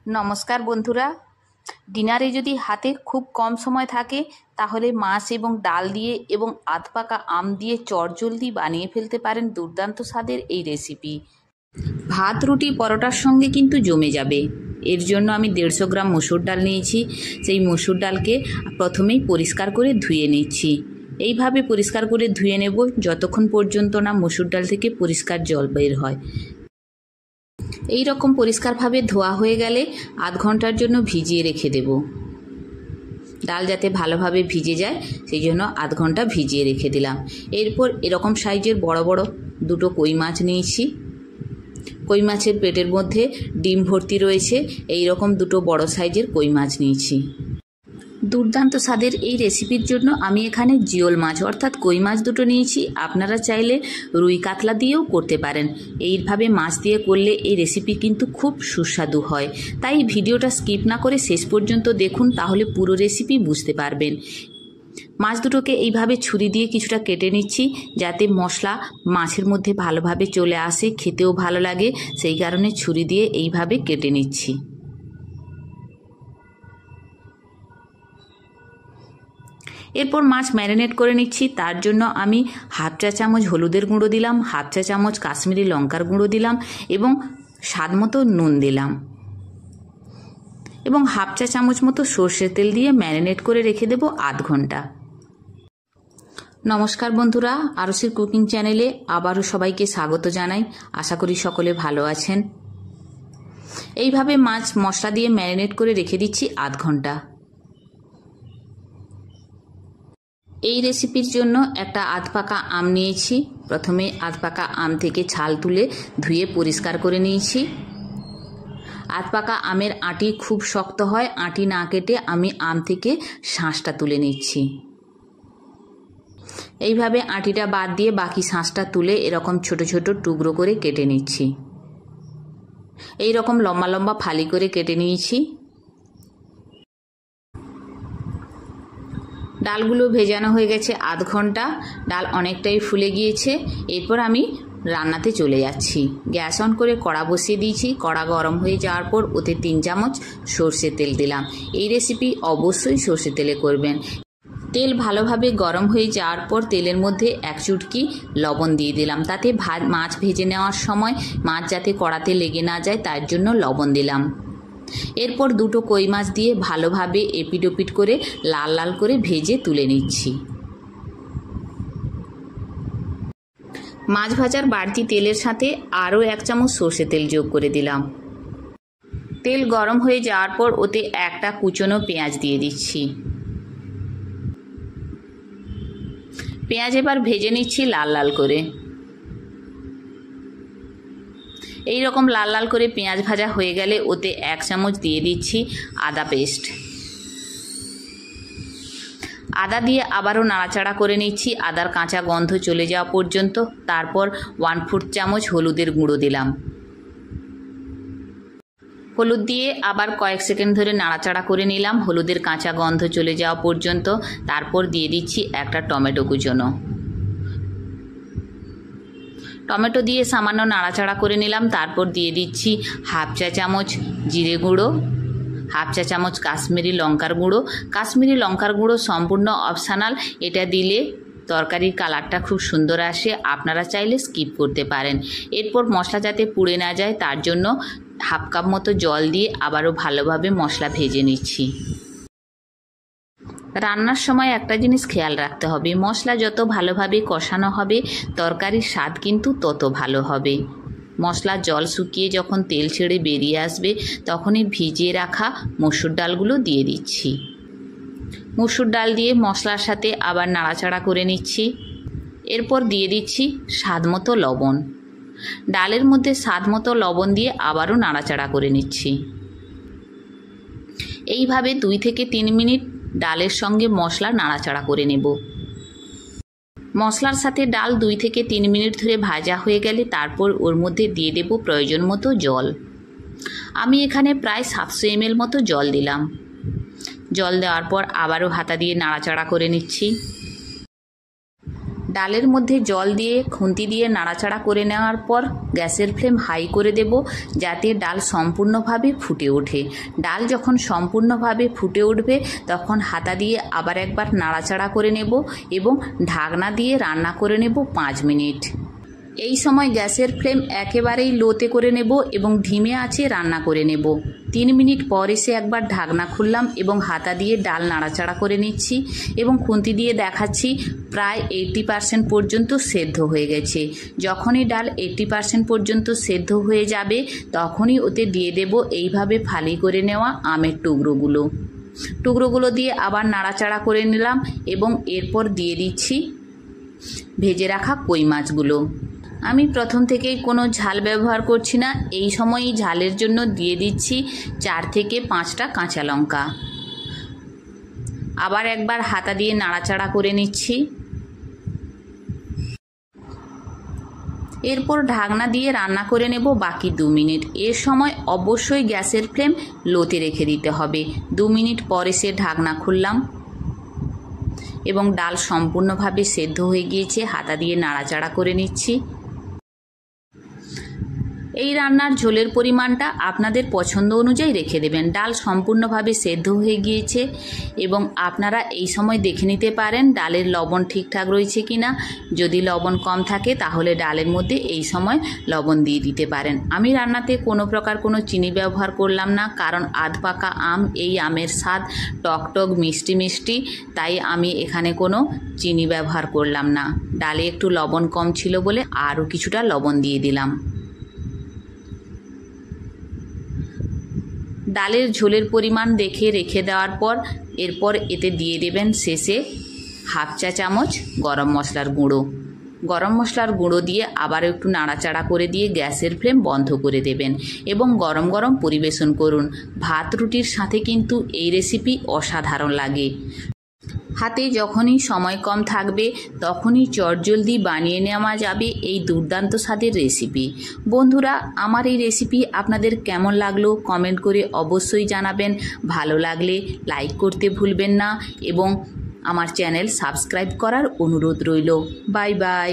নমস্কার বন্ধুরা, ডিনারে যদি হাতে খুব কম সময় থাকে তাহলে মাছ এবং ডাল দিয়ে এবং আধপাকা আম দিয়ে চটজলদি বানিয়ে ফেলতে পারেন দুর্দান্ত স্বাদের এই রেসিপি। ভাত, রুটি, পরোটার সঙ্গে কিন্তু জমে যাবে। এর জন্য আমি 150 গ্রাম মসুর ডাল নিয়েছি। সেই মসুর ডালকে প্রথমেই পরিষ্কার করে ধুয়ে নিচ্ছি। এইভাবে পরিষ্কার করে ধুয়ে নেব যতক্ষণ পর্যন্ত না মসুর ডাল থেকে পরিষ্কার জল বের হয়। এই রকম পরিষ্কারভাবে ধোয়া হয়ে গেলে আধ ঘন্টার জন্য ভিজিয়ে রেখে দেব। ডাল যাতে ভালোভাবে ভিজে যায় সেই জন্য আধ ঘন্টা ভিজিয়ে রেখে দিলাম। এরপর এরকম সাইজের বড় বড় দুটো কই মাছ নিয়েছি। কই মাছের পেটের মধ্যে ডিম ভর্তি রয়েছে। এই রকম দুটো বড় সাইজের কই মাছ নিয়েছি। দুর্দান্ত স্বাদের এই রেসিপির জন্য আমি এখানে জিওল মাছ অর্থাৎ কই মাছ দুটো নিয়েছি। আপনারা চাইলে রুই কাতলা দিয়েও করতে পারেন। এইভাবে মাছ দিয়ে করলে এই রেসিপি কিন্তু খুব সুস্বাদু হয়। তাই ভিডিওটা স্কিপ না করে শেষ পর্যন্ত দেখুন, তাহলে পুরো রেসিপি বুঝতে পারবেন। মাছ দুটোকে এইভাবে ছুরি দিয়ে কিছুটা কেটে নিচ্ছি যাতে মশলা মাছের মধ্যে ভালোভাবে চলে আসে, খেতেও ভালো লাগে। সেই কারণে ছুরি দিয়ে এইভাবে কেটে নিচ্ছি। এরপর মাছ ম্যারিনেট করে নিচ্ছি। তার জন্য আমি হাফ চা চামচ হলুদের গুঁড়ো দিলাম, হাফ চা চামচ কাশ্মীরি লঙ্কার গুঁড়ো দিলাম এবং স্বাদ মতো নুন দিলাম এবং হাফ চা চামচ মতো সর্ষের তেল দিয়ে ম্যারিনেট করে রেখে দেব আধ ঘন্টা। নমস্কার বন্ধুরা, আরসির কুকিং চ্যানেলে আবারও সবাইকে স্বাগত জানাই। আশা করি সকলে ভালো আছেন। এইভাবে মাছ মশলা দিয়ে ম্যারিনেট করে রেখে দিচ্ছি আধ ঘন্টা। এই রেসিপির জন্য একটা আধপাকা আম নিয়েছি। প্রথমে আধপাকা আম থেকে ছাল তুলে ধুয়ে পরিষ্কার করে নিয়েছি। আধপাকা আমের আঁটি খুব শক্ত হয়, আঁটি না কেটে আমি আম থেকে শাঁসটা তুলে নিচ্ছি। এইভাবে আঁটিটা বাদ দিয়ে বাকি শাঁসটা তুলে এরকম ছোট ছোট টুকরো করে কেটে নিচ্ছি। এই রকম লম্বা লম্বা ফালি করে কেটে নিয়েছি। ডালগুলো ভেজানো হয়ে গেছে আধ ঘন্টা। ডাল অনেকটাই ফুলে গিয়েছে। এরপর আমি রান্নাতে চলে যাচ্ছি। গ্যাস অন করে কড়া বসিয়ে দিয়েছি। কড়া গরম হয়ে যাওয়ার পর ওতে 3 চামচ সর্ষের তেল দিলাম। এই রেসিপি অবশ্যই সর্ষের তেলে করবেন। তেল ভালোভাবে গরম হয়ে যাওয়ার পর তেলের মধ্যে 1 চুটকি লবণ দিয়ে দিলাম। তাতে মাছ ভেজে নেওয়ার সময় মাছ যাতে কড়াতে লেগে না যায় তার জন্য লবণ দিলাম। এরপর দুটো কই মাছ দিয়ে ভালোভাবে এপিট ওপিট করে লাল লাল করে ভেজে তুলে নিচ্ছি। মাছ ভাজার বাড়তি তেলের সাথে আরও 1 চামচ সর্ষের তেল যোগ করে দিলাম। তেল গরম হয়ে যাওয়ার পর ওতে একটা কুচনো পেঁয়াজ দিয়ে দিচ্ছি। পেঁয়াজ এবার ভেজে নিচ্ছি লাল লাল করে। এই রকম লাল লাল করে পেঁয়াজ ভাজা হয়ে গেলে ওতে 1 চামচ দিয়ে দিচ্ছি আদা পেস্ট। আদা দিয়ে আবারও নাড়াচাড়া করে নিচ্ছি আদার কাঁচা গন্ধ চলে যাওয়া পর্যন্ত। তারপর 1/4 চামচ হলুদের গুঁড়ো দিলাম। হলুদ দিয়ে আবার কয়েক সেকেন্ড ধরে নাড়াচাড়া করে নিলাম হলুদের কাঁচা গন্ধ চলে যাওয়া পর্যন্ত। তারপর দিয়ে দিচ্ছি একটা টমেটো কুচনো। টমেটো দিয়ে সামান্য নাড়াচাড়া করে নিলাম। তারপর দিয়ে দিচ্ছি হাফ চা চামচ জিরে গুঁড়ো, হাফ চা চামচ কাশ্মীরি লঙ্কার গুঁড়ো। কাশ্মীরি লঙ্কার গুঁড়ো সম্পূর্ণ অপশনাল। এটা দিলে তরকারির কালারটা খুব সুন্দর আসে। আপনারা চাইলে স্কিপ করতে পারেন। এরপর মশলা যাতে পুড়ে না যায় তার জন্য হাফ কাপ মতো জল দিয়ে আবারও ভালোভাবে মশলা ভেজে নিচ্ছি। রান্নার সময় একটা জিনিস খেয়াল রাখতে হবে, মশলা যত ভালোভাবে কষানো হবে তরকারির স্বাদ কিন্তু তত ভালো হবে। মশলার জল শুকিয়ে যখন তেল ছেড়ে বেরিয়ে আসবে তখনই ভিজিয়ে রাখা মসুর ডালগুলো দিয়ে দিচ্ছি। মসুর ডাল দিয়ে মশলার সাথে আবার নাড়াচাড়া করে নিচ্ছি। এরপর দিয়ে দিচ্ছি স্বাদ মতো লবণ। ডালের মধ্যে স্বাদ মতো লবণ দিয়ে আবারও নাড়াচাড়া করে নিচ্ছি। এইভাবে 2 থেকে 3 মিনিট ডালের সঙ্গে মশলা নাড়াচাড়া করে নেব। মশলার সাথে ডাল 2 থেকে 3 মিনিট ধরে ভাজা হয়ে গেলে তারপর ওর মধ্যে দিয়ে দেব প্রয়োজন মতো জল। আমি এখানে প্রায় 700 ml মতো জল দিলাম। জল দেওয়ার পর আবারও হাতা দিয়ে নাড়াচাড়া করে নিচ্ছি। ডালের মধ্যে জল দিয়ে খুন্তি দিয়ে নাড়াচাড়া করে নেওয়ার পর গ্যাসের ফ্লেম হাই করে দেব, যাতে ডাল সম্পূর্ণভাবে ফুটে ওঠে। ডাল যখন সম্পূর্ণভাবে ফুটে উঠবে তখন হাতা দিয়ে আবার একবার নাড়াচাড়া করে নেব এবং ঢাকনা দিয়ে রান্না করে নেব 5 মিনিট। এই সময় গ্যাসের ফ্লেম একেবারেই লোতে করে নেব এবং ধিমে আঁচে রান্না করে নেব। 3 মিনিট পর এসে একবার ঢাকনা খুললাম এবং হাতা দিয়ে ডাল নাড়াচাড়া করে নিচ্ছি এবং খুন্তি দিয়ে দেখাচ্ছি প্রায় 80% পর্যন্ত সেদ্ধ হয়ে গেছে। যখনই ডাল 80% পর্যন্ত সেদ্ধ হয়ে যাবে তখনই ওতে দিয়ে দেব এইভাবে ফালি করে নেওয়া আমের টুকরোগুলো দিয়ে আবার নাড়াচাড়া করে নিলাম এবং এরপর দিয়ে দিচ্ছি ভেজে রাখা কই মাছগুলো। আমি প্রথম থেকেই কোনো ঝাল ব্যবহার করছি না, এই সময়ই ঝালের জন্য দিয়ে দিচ্ছি 4 থেকে 5টা কাঁচা লঙ্কা। আবার একবার হাতা দিয়ে নাড়াচাড়া করে নিচ্ছি। এরপর ঢাকনা দিয়ে রান্না করে নেব বাকি 2 মিনিট। এর সময় অবশ্যই গ্যাসের ফ্লেম লোতে রেখে দিতে হবে। 2 মিনিট পর এসে ঢাকনা খুললাম এবং ডাল সম্পূর্ণভাবে সেদ্ধ হয়ে গিয়েছে। হাতা দিয়ে নাড়াচাড়া করে নিচ্ছি। এই রান্নার ঝোলের পরিমাণটা আপনাদের পছন্দ অনুযায়ী রেখে দেবেন। ডাল সম্পূর্ণভাবে সেদ্ধ হয়ে গিয়েছে এবং আপনারা এই সময় দেখে নিতে পারেন ডালের লবণ ঠিকঠাক রয়েছে কিনা। যদি লবণ কম থাকে তাহলে ডালের মধ্যে এই সময় লবণ দিয়ে দিতে পারেন। আমি রান্নাতে কোনো প্রকার কোনো চিনি ব্যবহার করলাম না, কারণ আধপাকা আম, এই আমের স্বাদ টক মিষ্টি মিষ্টি, তাই আমি এখানে কোনো চিনি ব্যবহার করলাম না। ডালে একটু লবণ কম ছিল বলে আরও কিছুটা লবণ দিয়ে দিলাম। ডালের ঝোলের পরিমাণ দেখে রেখে দেওয়ার পর এরপর এতে দিয়ে দেবেন শেষে 1/2 চা চামচ গরম মশলার গুঁড়ো। গরম মশলার গুঁড়ো দিয়ে আবার একটু নাড়াচাড়া করে দিয়ে গ্যাসের ফ্লেম বন্ধ করে দেবেন এবং গরম গরম পরিবেশন করুন। ভাত রুটির সাথে কিন্তু এই রেসিপি অসাধারণ লাগে। হাতে যখনই সময় কম থাকবে তখনই চটজলদি বানিয়ে নেওয়া যাবে এই দুর্দান্ত স্বাদের রেসিপি। বন্ধুরা, আমার এই রেসিপি আপনাদের কেমন লাগলো কমেন্ট করে অবশ্যই জানাবেন। ভালো লাগলে লাইক করতে ভুলবেন না এবং আমার চ্যানেল সাবস্ক্রাইব করার অনুরোধ রইল। Bye bye.